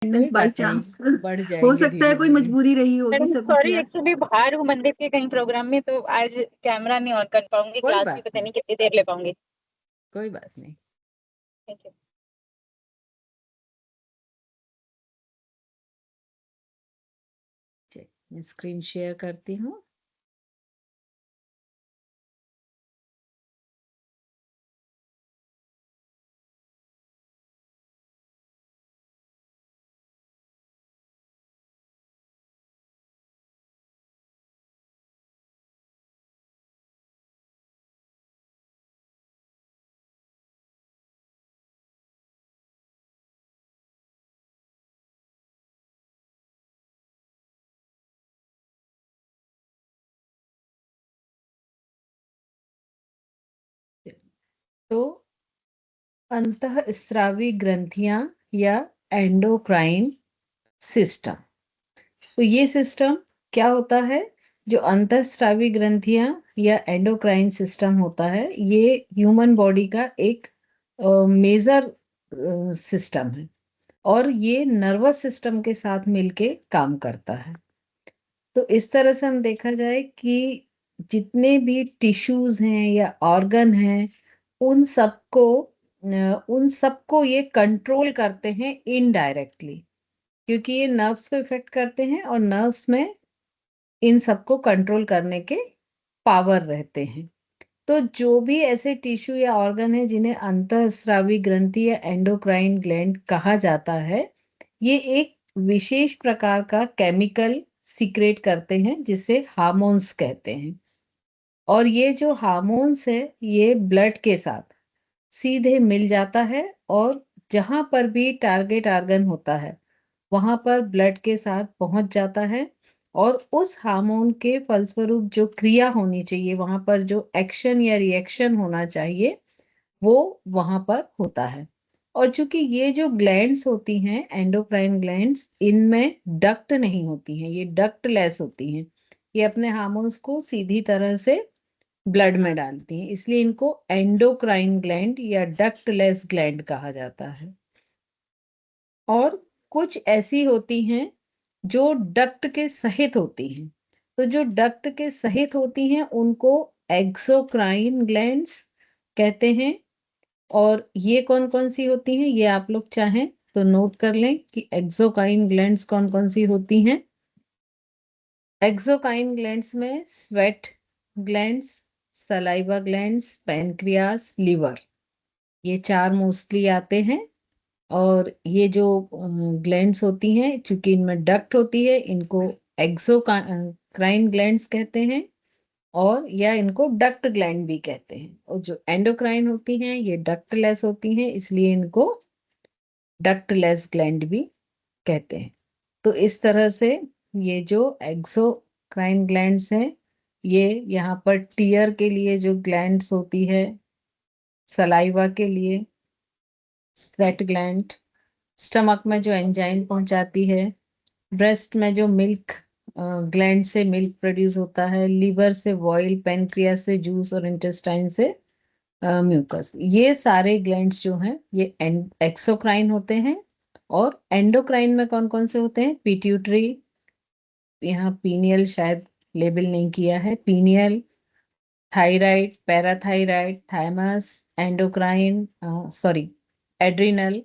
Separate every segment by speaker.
Speaker 1: कोई
Speaker 2: बाई
Speaker 1: बात नहीं,
Speaker 2: चांस
Speaker 1: बढ़
Speaker 2: हो
Speaker 1: जाएंगे
Speaker 2: सकता है
Speaker 1: धीरे
Speaker 2: कोई
Speaker 1: धीरे।
Speaker 2: मजबूरी रही होगी
Speaker 3: मैडम
Speaker 2: सबकी
Speaker 3: सॉरी,
Speaker 2: यार।
Speaker 3: एक्चुअली बाहर हूँ मंदिर के कहीं प्रोग्राम में, तो आज कैमरा नहीं ऑन कर पाऊंगी,
Speaker 1: कोई
Speaker 3: क्लास भी
Speaker 1: बात
Speaker 3: पता
Speaker 1: नहीं,
Speaker 3: नहीं कितनी देर ले पाऊंगी।
Speaker 1: कोई बात नहीं।
Speaker 3: Thank you.
Speaker 1: मैं स्क्रीन शेयर करती हूँ। तो अंतःस्रावी ग्रंथियां या एंडोक्राइन सिस्टम। तो ये सिस्टम क्या होता है? जो अंतःस्रावी ग्रंथियां या एंडोक्राइन सिस्टम होता है, ये ह्यूमन बॉडी का एक मेजर सिस्टम है और ये नर्वस सिस्टम के साथ मिलके काम करता है। तो इस तरह से हम देखा जाए कि जितने भी टिश्यूज हैं या ऑर्गन हैं, उन सबको ये कंट्रोल करते हैं इनडायरेक्टली, क्योंकि ये नर्व्स को इफेक्ट करते हैं और नर्व्स में इन सबको कंट्रोल करने के पावर रहते हैं। तो जो भी ऐसे टिश्यू या ऑर्गन है जिन्हें अंतःस्रावी ग्रंथि या एंडोक्राइन ग्लैंड कहा जाता है, ये एक विशेष प्रकार का केमिकल सीक्रेट करते हैं जिसे हार्मोन्स कहते हैं। और ये जो हार्मोन्स है, ये ब्लड के साथ सीधे मिल जाता है और जहां पर भी टारगेट ऑर्गन होता है वहां पर ब्लड के साथ पहुंच जाता है और उस हार्मोन के फलस्वरूप जो क्रिया होनी चाहिए, वहां पर जो एक्शन या रिएक्शन होना चाहिए, वो वहां पर होता है। और चूंकि ये जो ग्लैंड्स होती हैं, एंडोक्राइन ग्लैंड्स, इनमें डक्ट नहीं होती हैं, ये डक्टलेस होती हैं। ये अपने हार्मोन्स को सीधी तरह से ब्लड में डालती हैं, इसलिए इनको एंडोक्राइन ग्लैंड या डक्टलेस ग्लैंड कहा जाता है। और कुछ ऐसी होती हैं जो डक्ट के सहित होती हैं। तो जो डक्ट के सहित होती हैं उनको एक्सोक्राइन ग्लैंड्स कहते हैं। और ये कौन कौन सी होती हैं, ये आप लोग चाहें तो नोट कर लें कि एक्सोक्राइन ग्लैंड्स कौन कौन सी होती हैं। एक्सोक्राइन ग्लैंड्स में sweat glands, saliva glands, pancreas, liver, ये चार मोस्टली आते हैं। और ये जो ग्लैंड्स होती हैं, चूंकि इनमें डक्ट होती है, इनको एक्सोक्राइन ग्लैंड्स कहते हैं और या इनको डक्ट ग्लैंड भी कहते हैं। और जो एंडोक्राइन होती हैं ये डक्टलेस होती हैं, इसलिए इनको डक्टलेस ग्लैंड भी कहते हैं। तो इस तरह से ये जो एक्सोक्राइन ग्लैंड्स हैं, ये यहाँ पर टीयर के लिए जो ग्लैंड्स होती है, सलाइवा के लिए स्वेट ग्लैंड, स्टमक में जो एंजाइम पहुंचाती है, ब्रेस्ट में जो मिल्क ग्लैंड से मिल्क प्रोड्यूस होता है, लिवर से वॉइल, पैनक्रियास से जूस और इंटेस्टाइन से म्यूकस, ये सारे ग्लैंड्स जो हैं ये एक्सोक्राइन होते हैं। और एंडोक्राइन में कौन कौन से होते हैं? पिट्यूटरी, यहाँ पीनियल शायद लेबल नहीं किया है, pineal, thyroid, parathyroid, thymus, endocrine, sorry, adrenal,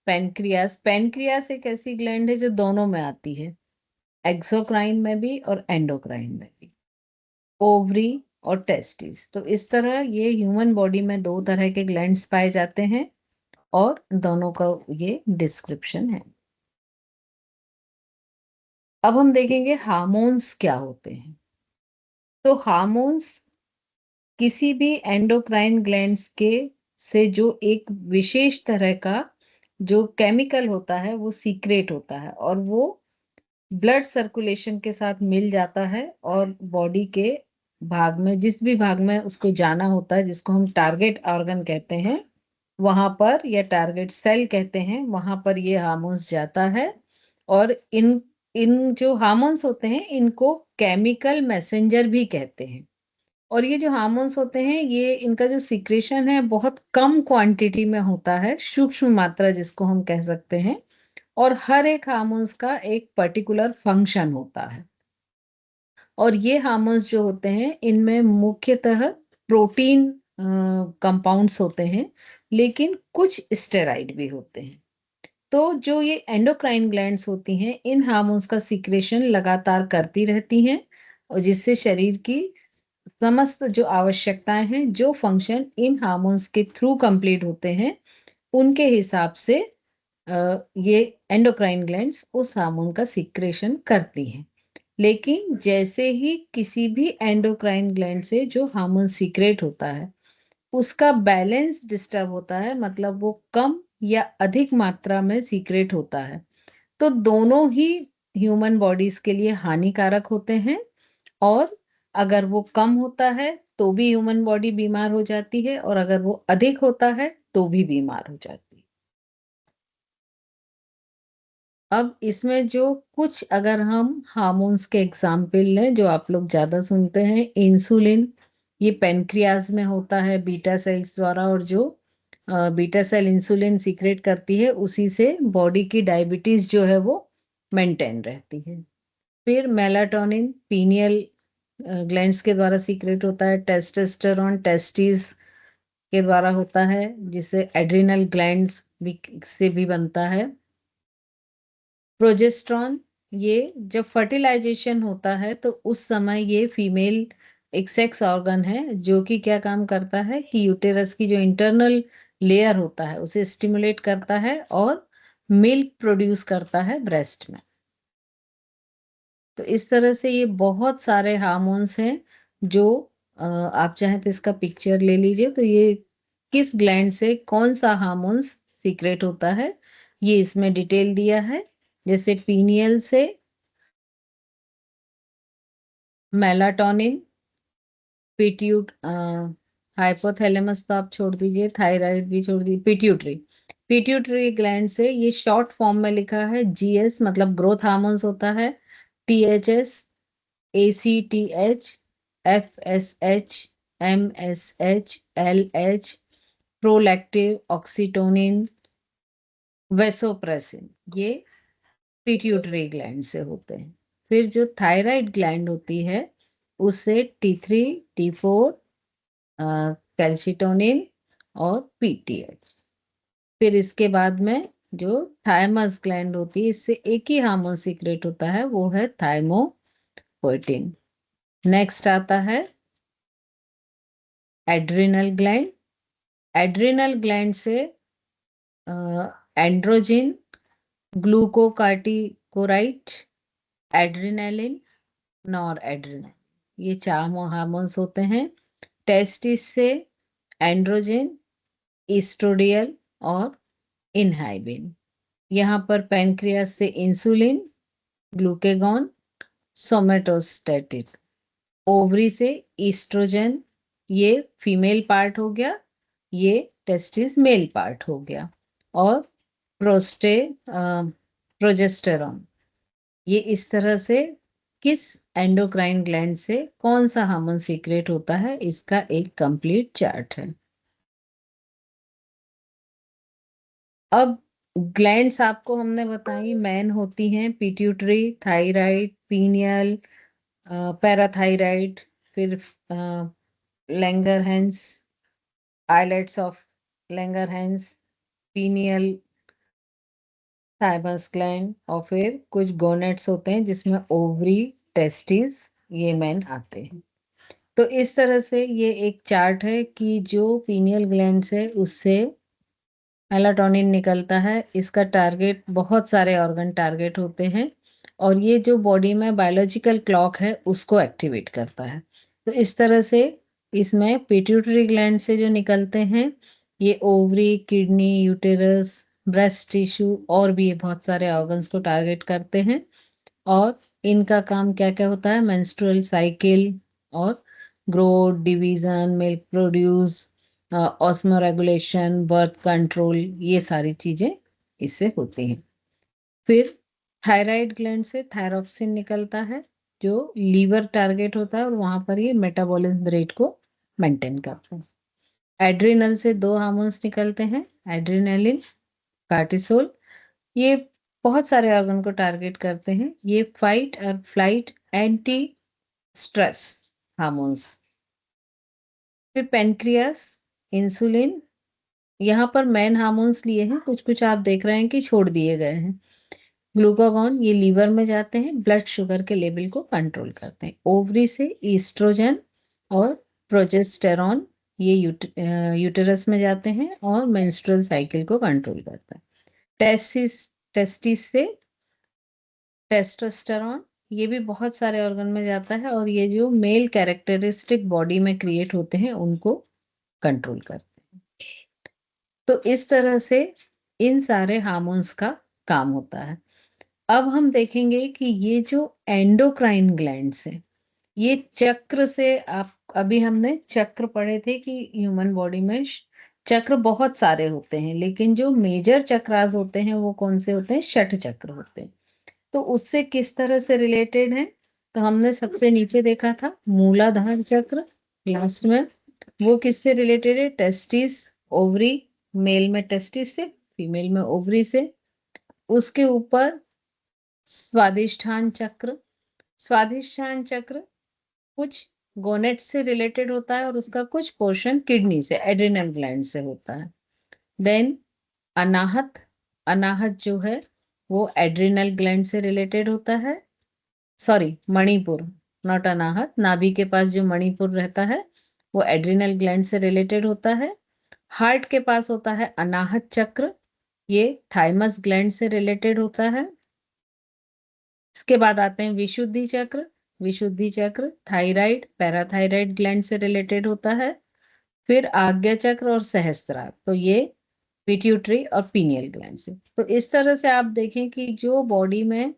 Speaker 1: pancreas. Pancreas एक ऐसी ग्लैंड है जो दोनों में आती है, एक्सोक्राइन में भी और एंडोक्राइन में भी। ओवरी और टेस्टिस। तो इस तरह ये ह्यूमन बॉडी में दो तरह के ग्लैंड्स पाए जाते हैं और दोनों का ये डिस्क्रिप्शन है। अब हम देखेंगे हार्मोन्स क्या होते हैं। तो हार्मोन्स किसी भी एंडोक्राइन ग्लैंड्स के से जो एक विशेष तरह का जो केमिकल होता है वो सीक्रेट होता है और वो ब्लड सर्कुलेशन के साथ मिल जाता है और बॉडी के भाग में, जिस भी भाग में उसको जाना होता है, जिसको हम टारगेट ऑर्गन कहते हैं वहां पर, या टारगेट सेल कहते हैं, वहां पर ये हार्मोन्स जाता है। और इन इन जो हार्मोन्स होते हैं इनको केमिकल मैसेंजर भी कहते हैं। और ये जो हार्मोन्स होते हैं, ये इनका जो सीक्रेशन है बहुत कम क्वांटिटी में होता है, सूक्ष्म मात्रा जिसको हम कह सकते हैं, और हर एक हार्मोन्स का एक पर्टिकुलर फंक्शन होता है। और ये हार्मोन्स जो होते हैं इनमें मुख्यतः प्रोटीन कंपाउंड्स होते हैं, लेकिन कुछ स्टेरॉइड भी होते हैं। तो जो ये एंडोक्राइन ग्लैंड्स होती हैं, इन हार्मोन्स का सीक्रेशन लगातार करती रहती हैं और जिससे शरीर की समस्त जो आवश्यकताएं हैं, जो फंक्शन इन हार्मोन्स के थ्रू कंप्लीट होते हैं, उनके हिसाब से ये एंडोक्राइन ग्लैंड्स उस हार्मोन का सीक्रेशन करती हैं। लेकिन जैसे ही किसी भी एंडोक्राइन ग्लैंड से जो हार्मोन सीक्रेट होता है, उसका बैलेंस डिस्टर्ब होता है, मतलब वो कम या अधिक मात्रा में सीक्रेट होता है, तो दोनों ही ह्यूमन बॉडीज के लिए हानिकारक होते हैं। और अगर वो कम होता है तो भी ह्यूमन बॉडी बीमार हो जाती है, और अगर वो अधिक होता है तो भी बीमार हो जाती है। अब इसमें जो कुछ अगर हम हार्मोन्स के एग्जाम्पल लें जो आप लोग ज्यादा सुनते हैं, इंसुलिन, ये पेनक्रियाज में होता है बीटा सेल्स द्वारा, और जो बीटा सेल इंसुलिन सीक्रेट करती है उसी से बॉडी की डायबिटीज जो है वो मेंटेन रहती है। फिर मेलाटोनिन पीनियल ग्लैंड्स के द्वारा सीक्रेट होता है। टेस्टोस्टेरोन टेस्टिस के द्वारा होता है, जिससे एड्रिनल ग्लैंड्स भी से भी बनता है। प्रोजेस्ट्रॉन, ये जब फर्टिलाइजेशन होता है तो उस समय ये फीमेल एक सेक्स ऑर्गन है जो कि क्या काम करता है कि यूटेरस की जो इंटरनल लेयर होता है उसे स्टिमुलेट करता है और मिल्क प्रोड्यूस करता है ब्रेस्ट में। तो इस तरह से ये बहुत सारे हार्मोन्स हैं जो आप चाहें तो इसका पिक्चर ले लीजिए, तो ये किस ग्लैंड से कौन सा हार्मोन्स सीक्रेट होता है ये इसमें डिटेल दिया है। जैसे पीनियल से मेलाटोनिन, पिट्यूट हाइपोथैलेमस तो आप छोड़ दीजिए, थायराइड भी छोड़ दीजिए, पिट्यूटरी, पिट्यूटरी ग्लैंड से ये शॉर्ट फॉर्म में लिखा है जीएस, मतलब ग्रोथ हार्मोन्स होता है। THS, ACTH, FSH, MSH, LH, prolactin, oxytocin, vasopressin, ये पिट्यूटरी ग्लैंड से होते हैं। फिर जो थायराइड ग्लैंड होती है उससे T3, T4, कैल्सिटोनिन और PTH। फिर इसके बाद में जो थायमस ग्लैंड होती है इससे एक ही हार्मोन सीक्रेट होता है, वो है थाइमोपोएटिन। नेक्स्ट आता है एड्रिनल ग्लैंड। एड्रिनल ग्लैंड से एंड्रोजिन, ग्लूकोकार्टिकोराइड, एड्रिनलिन, नॉर एड्रिनल, ये चार हार्मोन्स होते हैं। टेस्टिस से एंड्रोजन, ईस्ट्रोडियल और इनहाइबिन। यहाँ पर पैनक्रियास से इंसुलिन, ग्लूकेगॉन, सोमेटोस्टेटिन। ओवरी से ईस्ट्रोजन, ये फीमेल पार्ट हो गया, ये टेस्टिस मेल पार्ट हो गया। और प्रोजेस्टेरॉन, ये इस तरह से किस एंडोक्राइन ग्लैंड से कौन सा हार्मोन सीक्रेट होता है इसका एक कंप्लीट चार्ट है। अब ग्लैंड्स आपको हमने बताई मेन होती हैं पिट्यूटरी, थायराइड, पीनियल, पैराथायराइड, फिर Langerhans, islets of Langerhans, pineal, thymus gland, और फिर कुछ गोनेट्स होते हैं जिसमें ओवरी, टेस्टिस, ये मेन आते हैं। तो इस तरह से ये एक चार्ट है कि जो पीनियल ग्लैंड है उससे मेलाटोनिन निकलता है। इसका टारगेट बहुत सारे ऑर्गन टारगेट होते हैं और ये जो बॉडी में बायोलॉजिकल क्लॉक है उसको एक्टिवेट करता है। तो इस तरह से इसमें पिट्यूटरी ग्लैंड से जो निकलते हैं ये ovary, kidney, uterus, breast tissue और भी बहुत सारे ऑर्गन्स को टारगेट करते हैं। और इनका काम क्या क्या होता है, मेंस्ट्रुअल साइकिल और growth, division, milk produce, osmo regulation, birth control, ये सारी चीजें इससे होती हैं। फिर थायराइड ग्लैंड से थायरॉक्सिन निकलता है जो लीवर टारगेट होता है और वहां पर ये मेटाबॉलिज्म रेट को मेंटेन करता है। एड्रिनल से दो हार्मोन्स निकलते हैं, एड्रिनलिन, कार्टिसोल, ये बहुत सारे ऑर्गन को टारगेट करते हैं। ये फाइट और फ्लाइट, एंटी स्ट्रेस हार्मोन्स। फिर पेनक्रियास, इंसुलिन, यहाँ पर मेन हार्मोन्स लिए हैं, कुछ कुछ आप देख रहे हैं कि छोड़ दिए गए हैं। ग्लूकागॉन, ये लीवर में जाते हैं, ब्लड शुगर के लेवल को कंट्रोल करते हैं। ओवरी से ईस्ट्रोजन और प्रोजेस्टेरॉन, ये यूटेरस में जाते हैं और मेंस्ट्रुअल साइकिल को कंट्रोल करता है। टेस्टिस से टेस्टोस्टेरॉन, ये भी बहुत सारे ऑर्गन में जाता है और ये जो मेल कैरेक्टरिस्टिक बॉडी में क्रिएट होते हैं उनको कंट्रोल करते हैं। तो इस तरह से इन सारे हार्मोन्स का काम होता है। अब हम देखेंगे कि ये जो एंडोक्राइन ग्लैंड्स हैं, ये चक्र से, आप अभी हमने चक्र पढ़े थे कि ह्यूमन बॉडी में चक्र बहुत सारे होते हैं, लेकिन जो मेजर चक्रास होते हैं वो कौन से होते हैं? षट चक्र होते हैं। तो उससे किस तरह से रिलेटेड है? तो हमने सबसे नीचे देखा था मूलाधार चक्र लास्ट में, वो किससे रिलेटेड है? टेस्टिस, ओवरी, मेल में टेस्टिस से, फीमेल में ओवरी से। उसके ऊपर स्वादिष्ठान चक्र। स्वादिष्ठान चक्र कुछ गोनेट से रिलेटेड होता है और उसका कुछ पोर्शन किडनी से, एड्रिनल ग्लैंड से होता है। देन अनाहत, अनाहत जो है वो एड्रिनल ग्लैंड से रिलेटेड होता है। Sorry, Manipur, not Anahata. नाभि के पास जो मणिपुर रहता है वो एड्रिनल ग्लैंड से रिलेटेड होता है। हार्ट के पास होता है अनाहत चक्र, ये थाइमस ग्लैंड से रिलेटेड होता है। इसके बाद आते हैं विशुद्धि चक्र। विशुद्धि चक्र थायराइड, पैराथायराइड ग्लैंड से रिलेटेड होता है। फिर आज्ञा चक्र और सहस्त्रार, तो ये पिट्यूटरी और पीनियल ग्लैंड से। तो इस तरह से आप देखें कि जो बॉडी में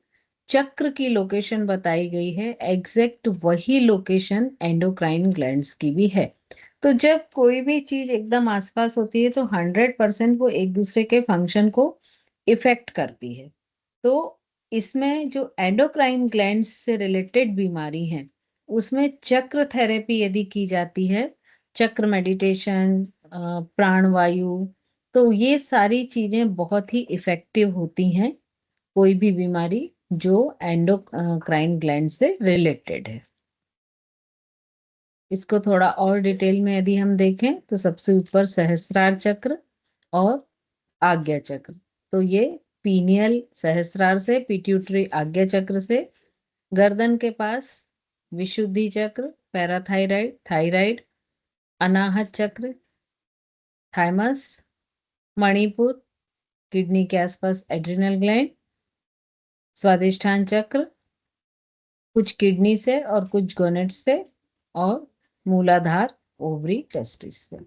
Speaker 1: चक्र की लोकेशन बताई गई है, एग्जैक्ट वही लोकेशन एंडोक्राइन ग्लैंड्स की भी है। तो जब कोई भी चीज एकदम आसपास होती है तो 100% वो एक दूसरे के फंक्शन को इफेक्ट करती है। तो इसमें जो एंडोक्राइन ग्लैंड्स से रिलेटेड बीमारी है उसमें चक्र थेरेपी यदि की जाती है, चक्र मेडिटेशन, प्राणवायु, तो ये सारी चीजें बहुत ही इफेक्टिव होती हैं कोई भी बीमारी जो एंडोक्राइन ग्लैंड से रिलेटेड है। इसको थोड़ा और डिटेल में यदि हम देखें तो सबसे ऊपर सहस्त्रार चक्र और आज्ञा चक्र, तो ये पीनियल सहस्त्रार से, पिट्यूटरी आज्ञा चक्र से। गर्दन के पास विशुद्धि चक्र, पैराथायराइड, थायराइड, अनाहत चक्र, थाइमस, मणिपुर, किडनी के आसपास एड्रिनल ग्लैंड, स्वादिष्ठान चक्र कुछ किडनी से और कुछ गोनेट्स से, और मूलाधार ओवरी टेस्टिस से।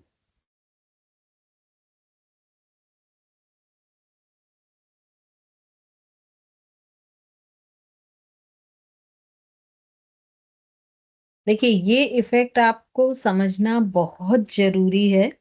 Speaker 1: देखिए, ये इफेक्ट आपको समझना बहुत जरूरी है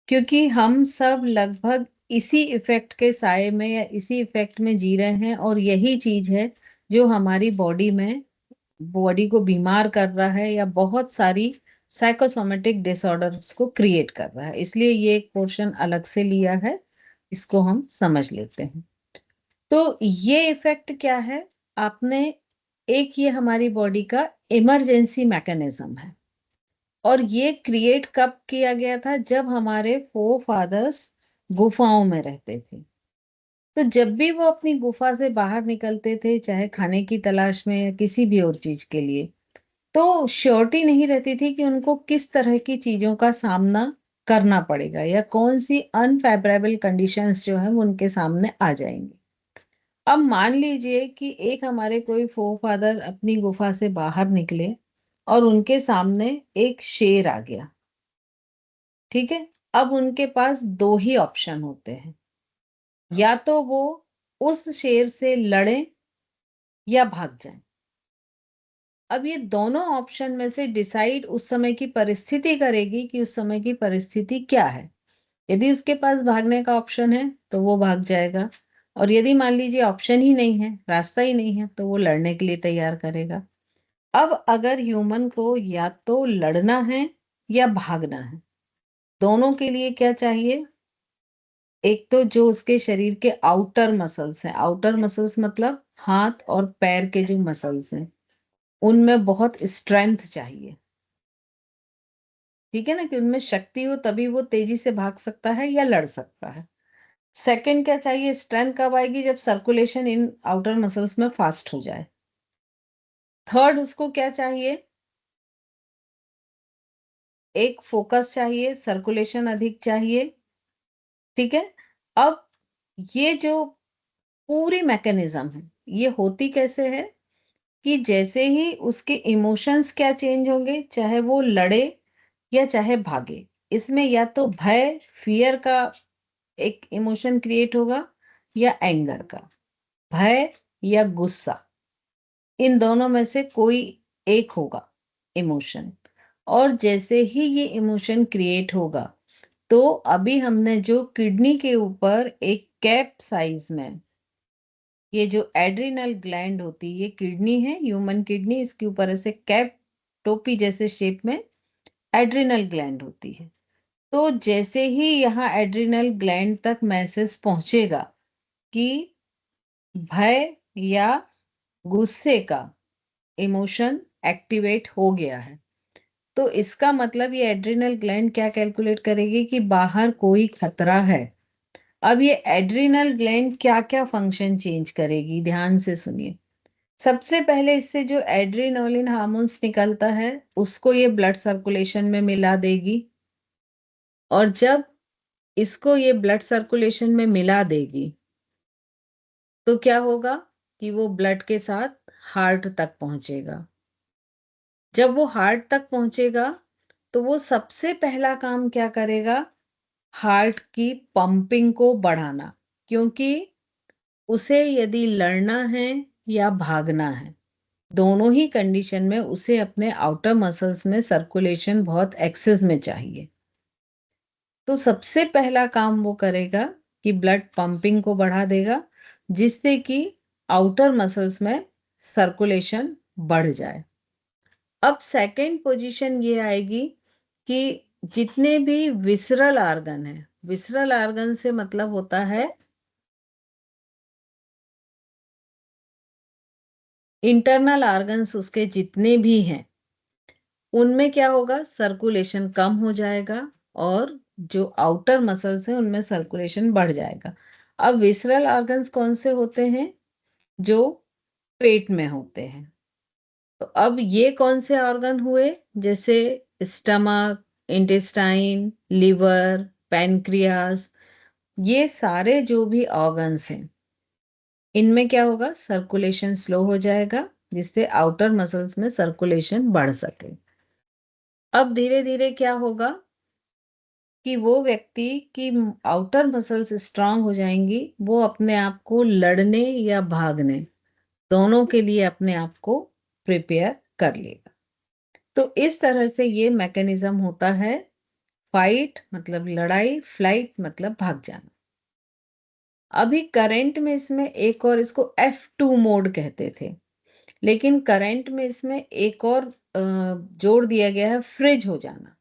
Speaker 1: क्योंकि हम सब लगभग इसी इफेक्ट के साए में या इसी इफेक्ट में जी रहे हैं, और यही चीज है जो हमारी बॉडी को बीमार कर रहा है या बहुत सारी साइकोसोमेटिक डिसऑर्डर्स को क्रिएट कर रहा है। इसलिए ये एक पोर्शन अलग से लिया है, इसको हम समझ लेते हैं। तो ये इफेक्ट क्या है? आपने एक, ये हमारी बॉडी का इमरजेंसी मैकेनिज्म है, और ये क्रिएट कब किया गया था? जब हमारे फोर फादर्स गुफाओं में रहते थे। तो जब भी वो अपनी गुफा से बाहर निकलते थे, चाहे खाने की तलाश में या किसी भी और चीज के लिए, तो श्योरिटी नहीं रहती थी कि उनको किस तरह की चीजों का सामना करना पड़ेगा या कौन सी अनफेवरेबल कंडीशंस जो है वो उनके सामने आ जाएंगी। अब मान लीजिए कि एक हमारे कोई फोरफादर अपनी गुफा से बाहर निकले और उनके सामने एक शेर आ गया, ठीक है। अब उनके पास दो ही ऑप्शन होते हैं, या तो वो उस शेर से लड़ें या भाग जाएं। अब ये दोनों ऑप्शन में से डिसाइड उस समय की परिस्थिति करेगी कि उस समय की परिस्थिति क्या है। यदि उसके पास भागने का ऑप्शन है तो वो भाग जाएगा, और यदि मान लीजिए ऑप्शन ही नहीं है, रास्ता ही नहीं है, तो वो लड़ने के लिए तैयार करेगा। अब अगर ह्यूमन को या तो लड़ना है या भागना है, दोनों के लिए क्या चाहिए? एक तो जो उसके शरीर के आउटर मसल्स हैं, आउटर मसल्स मतलब हाथ और पैर के जो मसल्स हैं, उनमें बहुत स्ट्रेंथ चाहिए। ठीक है ना, कि उनमें शक्ति हो तभी वो तेजी से भाग सकता है या लड़ सकता है। सेकंड क्या चाहिए, स्ट्रेंथ कब आएगी, जब सर्कुलेशन इन आउटर मसल्स में फास्ट हो जाए। थर्ड उसको क्या चाहिए, एक फोकस चाहिए, सर्कुलेशन अधिक चाहिए। ठीक है। अब ये जो पूरी मैकेनिज्म है, ये होती कैसे है कि जैसे ही उसके इमोशंस क्या चेंज होंगे, चाहे वो लड़े या चाहे भागे, इसमें या तो भय, फियर का एक इमोशन क्रिएट होगा या एंगर का, भय या गुस्सा, इन दोनों में से कोई एक होगा इमोशन। और जैसे ही ये इमोशन क्रिएट होगा, तो अभी हमने जो किडनी के ऊपर एक कैप साइज में ये जो एड्रिनल ग्लैंड होती है, ये किडनी है, ह्यूमन किडनी, इसके ऊपर ऐसे कैप, टोपी जैसे शेप में एड्रिनल ग्लैंड होती है। तो जैसे ही यहाँ एड्रिनल ग्लैंड तक मैसेज पहुंचेगा कि भय या गुस्से का इमोशन एक्टिवेट हो गया है, तो इसका मतलब ये एड्रिनल ग्लैंड क्या कैलकुलेट करेगी कि बाहर कोई खतरा है। अब ये एड्रिनल ग्लैंड क्या-क्या फंक्शन चेंज करेगी, ध्यान से सुनिए। सबसे पहले इससे जो एड्रिनोलिन हार्मोन्स निकलता है, उसको ये ब्लड सर्कुलेशन में मिला देगी। और जब इसको ये ब्लड सर्कुलेशन में मिला देगी, तो क्या होगा कि वो ब्लड के साथ हार्ट तक पहुंचेगा। जब वो हार्ट तक पहुंचेगा, तो वो सबसे पहला काम क्या करेगा, हार्ट की पंपिंग को बढ़ाना। क्योंकि उसे यदि लड़ना है या भागना है, दोनों ही कंडीशन में उसे अपने आउटर मसल्स में सर्कुलेशन बहुत एक्सेस में चाहिए। तो सबसे पहला काम वो करेगा कि ब्लड पंपिंग को बढ़ा देगा, जिससे कि आउटर मसल्स में सर्कुलेशन बढ़ जाए। अब सेकंड पोजीशन ये आएगी कि जितने भी विसरल ऑर्गन है, विसरल ऑर्गन से मतलब होता है इंटरनल ऑर्गन्स, उसके जितने भी हैं, उनमें क्या होगा, सर्कुलेशन कम हो जाएगा और जो आउटर मसल्स हैं उनमें सर्कुलेशन बढ़ जाएगा। अब विसरल ऑर्गन्स कौन से होते हैं, जो पेट में होते हैं। तो अब ये कौन से ऑर्गन हुए, जैसे स्टमक, इंटेस्टाइन, लिवर, पैनक्रियास, ये सारे जो भी ऑर्गन्स हैं, इनमें क्या होगा, सर्कुलेशन स्लो हो जाएगा, जिससे आउटर मसल्स में सर्कुलेशन बढ़ सके। अब धीरे धीरे क्या होगा कि वो व्यक्ति की आउटर मसल्स स्ट्रांग हो जाएंगी, वो अपने आप को लड़ने या भागने दोनों के लिए अपने आप को प्रिपेयर कर लेगा। तो इस तरह से ये मैकेनिज्म होता है, फाइट मतलब लड़ाई, फ्लाइट मतलब भाग जाना। अभी करंट में इसमें एक और, इसको F2 मोड कहते थे, लेकिन करंट में इसमें एक और जोड़ दिया गया है, फ्रीज हो जाना।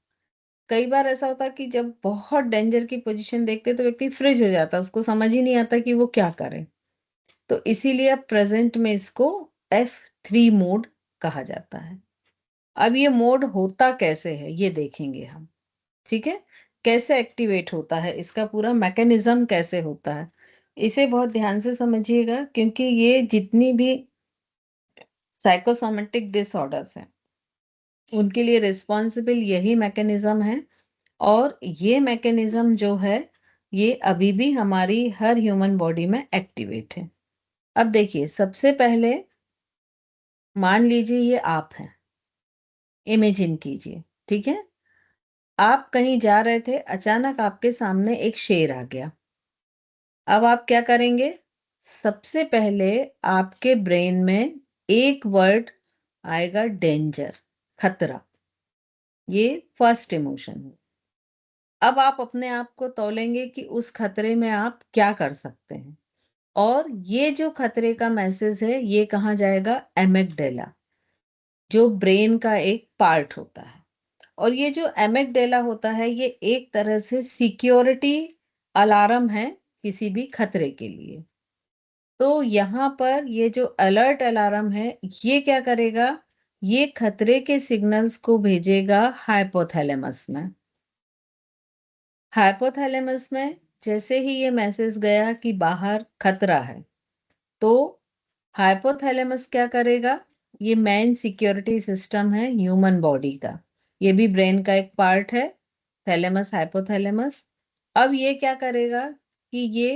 Speaker 1: कई बार ऐसा होता है कि जब बहुत डेंजर की पोजीशन देखते हैं, तो व्यक्ति फ्रीज हो जाता है, उसको समझ ही नहीं आता कि वो क्या करे। तो इसीलिए अब प्रेजेंट में इसको F3 मोड कहा जाता है। अब ये मोड होता कैसे है, ये देखेंगे हम। ठीक है, कैसे एक्टिवेट होता है, इसका पूरा मैकेनिज्म कैसे होता है, इसे बहुत ध्यान से समझिएगा, क्योंकि ये जितनी भी साइकोसोमेटिक डिसऑर्डर्स हैं, उनके लिए रिस्पॉन्सिबल यही मैकेनिज्म है। और ये मैकेनिज्म जो है, ये अभी भी हमारी हर ह्यूमन बॉडी में एक्टिवेट है। अब देखिए, सबसे पहले मान लीजिए ये आप हैं, इमेजिन कीजिए। ठीक है, आप कहीं जा रहे थे, अचानक आपके सामने एक शेर आ गया। अब आप क्या करेंगे, सबसे पहले आपके ब्रेन में एक वर्ड आएगा, डेंजर, खतरा। ये फर्स्ट इमोशन है। अब आप अपने आप को तौलेंगे कि उस खतरे में आप क्या कर सकते हैं। और ये जो खतरे का मैसेज है, ये कहाँ जाएगा, एमिगडाला, जो ब्रेन का एक पार्ट होता है। और ये जो एमिगडाला होता है, ये एक तरह से सिक्योरिटी अलार्म है किसी भी खतरे के लिए। तो यहाँ पर ये जो अलर्ट अलार्म है, ये क्या करेगा, ये खतरे के सिग्नल्स को भेजेगा हाइपोथैलेमस में। हाइपोथैलेमस में जैसे ही ये मैसेज गया कि बाहर खतरा है, तो हाइपोथैलेमस क्या करेगा, ये मेन सिक्योरिटी सिस्टम है ह्यूमन बॉडी का, ये भी ब्रेन का एक पार्ट है, थैलेमस हाइपोथैलेमस। अब ये क्या करेगा कि ये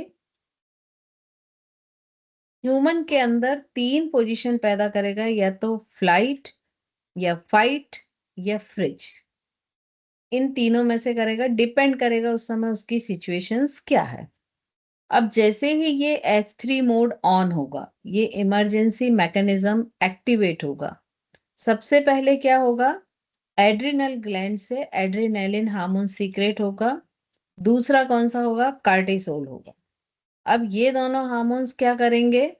Speaker 1: ह्यूमन के अंदर 3 पोजीशन पैदा करेगा, या तो फ्लाइट या फाइट या फ्रिज। इन तीनों में से करेगा, डिपेंड करेगा उस समय उसकी सिचुएशंस क्या है। अब जैसे ही ये F3 मोड ऑन होगा, ये इमरजेंसी मैकेनिज्म एक्टिवेट होगा। सबसे पहले क्या होगा, एड्रिनल ग्लैंड से एड्रेनालिन हार्मोन सीक्रेट होगा। दूसरा कौन सा होगा, कार्टिसोल होगा। अब ये दोनों हार्मोन्स क्या करेंगे,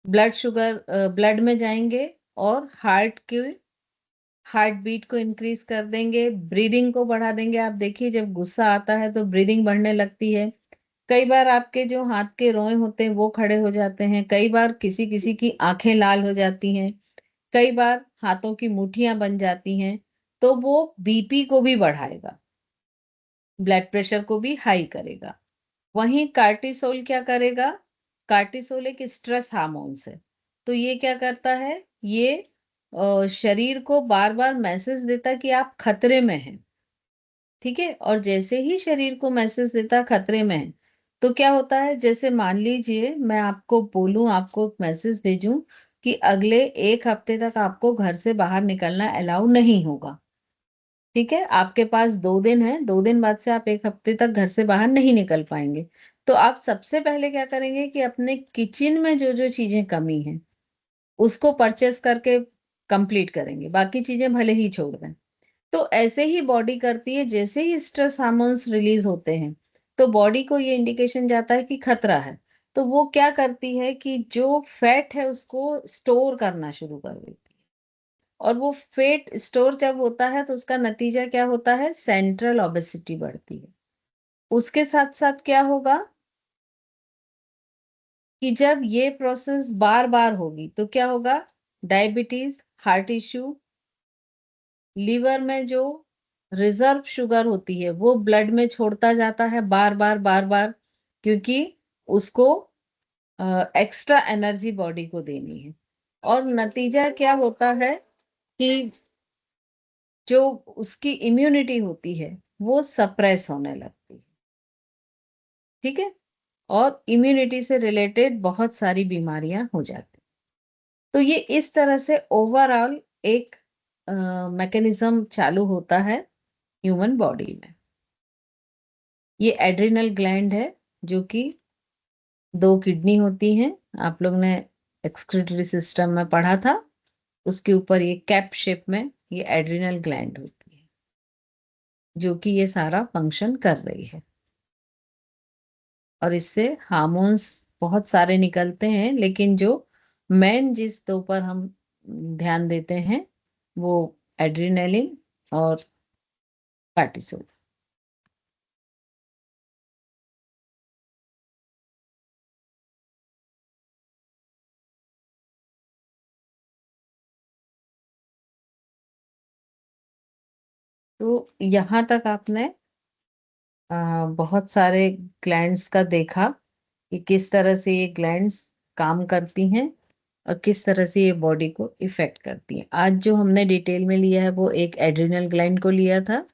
Speaker 1: ब्लड में जाएंगे और हार्ट बीट को इंक्रीज कर देंगे, ब्रीदिंग को बढ़ा देंगे। आप देखिए जब गुस्सा आता है तो ब्रीदिंग बढ़ने लगती है। कई बार आपके जो हाथ के रोए होते हैं वो खड़े हो जाते हैं, कई बार किसी किसी की आंखें लाल हो जाती हैं, कई बार हाथों की मुट्ठियां बन जाती हैं। तो वो बीपी को भी बढ़ाएगा, ब्लड प्रेशर को भी हाई करेगा। वहीं कार्टिसोल क्या करेगा, कार्टिसोल एक स्ट्रेस हार्मोन्स है। तो ये क्या करता है, ये शरीर को बार बार मैसेज देता कि आप खतरे में हैं। ठीक है, और जैसे ही शरीर को मैसेज देता खतरे में है, तो क्या होता है, जैसे मान लीजिए मैं आपको बोलूं, आपको मैसेज भेजूं कि अगले 1 हफ्ते तक आपको घर से बाहर निकलना अलाउ नहीं होगा। ठीक है, आपके पास 2 दिन है, 2 दिन बाद से आप 1 हफ्ते तक घर से बाहर नहीं निकल पाएंगे। तो आप सबसे पहले क्या करेंगे कि अपने किचन में जो जो चीजें कमी है उसको परचेस करके कंप्लीट करेंगे, बाकी चीजें भले ही छोड़ दें। तो ऐसे ही बॉडी करती है, जैसे ही स्ट्रेस हार्मोन्स रिलीज होते हैं तो बॉडी को ये इंडिकेशन जाता है कि खतरा है। तो वो क्या करती है कि जो फैट है उसको स्टोर करना शुरू कर देती है। और वो फैट स्टोर जब होता है तो उसका नतीजा क्या होता है, सेंट्रल ओबेसिटी बढ़ती है। उसके साथ साथ क्या होगा कि जब ये प्रोसेस बार बार होगी तो क्या होगा, डायबिटीज, हार्ट इश्यू, लीवर में जो रिजर्व शुगर होती है वो ब्लड में छोड़ता जाता है बार बार बार बार, क्योंकि उसको एक्स्ट्रा एनर्जी बॉडी को देनी है। और नतीजा क्या होता है कि जो उसकी इम्यूनिटी होती है वो सप्रेस होने लगती है। ठीक है, और इम्यूनिटी से रिलेटेड बहुत सारी बीमारियां हो जाती। तो ये इस तरह से ओवरऑल एक मैकेनिज्म चालू होता है ह्यूमन बॉडी में। ये एड्रिनल ग्लैंड है, जो कि 2 किडनी होती हैं, आप लोग ने एक्सक्रीटरी सिस्टम में पढ़ा था। उसके ऊपर ये कैप शेप में ये एड्रिनल ग्लैंड होती है, जो कि ये सारा फंक्शन कर रही है। और इससे हार्मोन्स बहुत सारे निकलते हैं, लेकिन जो मेन जिस दो पर हम ध्यान देते हैं वो एड्रिनलिन और कार्टिसोल। तो यहाँ तक आपने बहुत सारे ग्लैंड्स का देखा कि किस तरह से ये ग्लैंड्स काम करती हैं और किस तरह से ये बॉडी को इफेक्ट करती हैं। आज जो हमने डिटेल में लिया है वो एक एड्रिनल ग्लैंड को लिया था,